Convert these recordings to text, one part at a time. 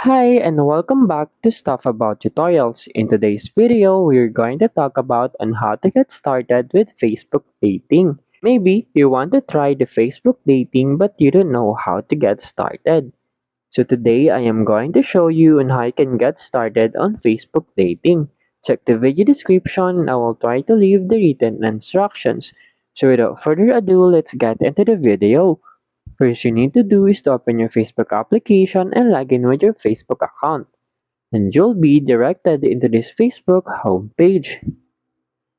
Hi and welcome back to Stuff About Tutorials. In today's video, we're going to talk about on how to get started with Facebook dating. Maybe you want to try the Facebook dating but you don't know how to get started. So today I am going to show you on how you can get started on Facebook dating. Check the video description and I will try to leave the written instructions. So without further ado, let's get into the video. First you need to do is to open your Facebook application and log in with your Facebook account. And you'll be directed into this Facebook homepage.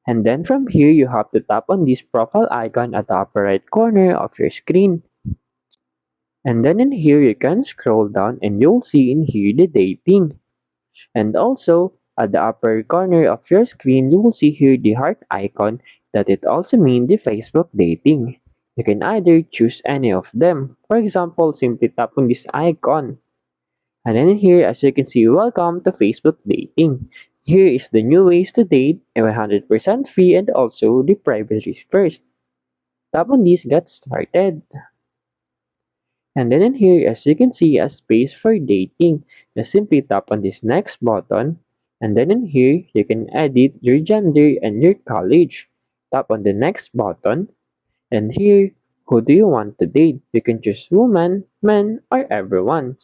And then from here you have to tap on this profile icon at the upper right corner of your screen. And then in here you can scroll down and you'll see in here the dating. And also at the upper corner of your screen you will see here the heart icon that it also means the Facebook dating. You can either choose any of them. For example, simply tap on this icon. And then here, as you can see, welcome to Facebook dating. Here is the new ways to date, 100% free and also the privacy first. Tap on this, get started. And then in here, as you can see, a space for dating. Just simply tap on this next button. And then in here, you can edit your gender and your college. Tap on the next button. And here, who do you want to date? You can choose woman, man, or everyone.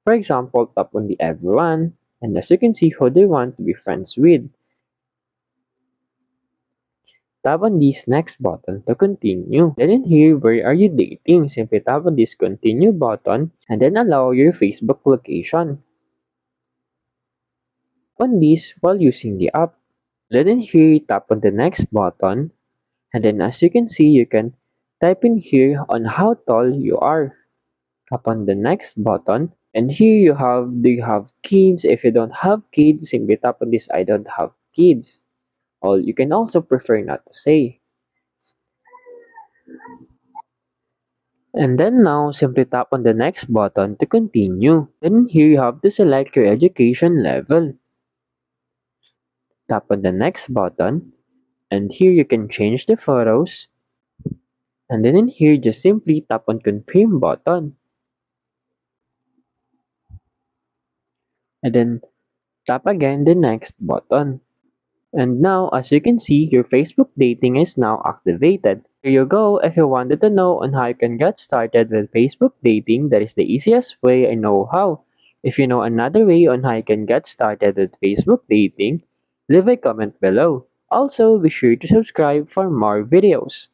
For example, tap on the everyone. And as you can see, who do you want to be friends with? Tap on this next button to continue. Then in here, where are you dating? Simply tap on this continue button and then allow your Facebook location. On this while using the app. Then in here, tap on the next button and then as you can see, you can type in here on how tall you are. Tap on the next button and here you have do you have kids? If you don't have kids, simply tap on this I don't have kids. Or you can also prefer not to say. And then now, simply tap on the next button to continue. Then here you have to select your education level. Tap on the next button. And here you can change the photos. And then in here, just simply tap on confirm button. And then tap again the next button. And now, as you can see, your Facebook dating is now activated. Here you go. If you wanted to know on how you can get started with Facebook dating, that is the easiest way I know how. If you know another way on how you can get started with Facebook dating, leave a comment below. Also, be sure to subscribe for more videos.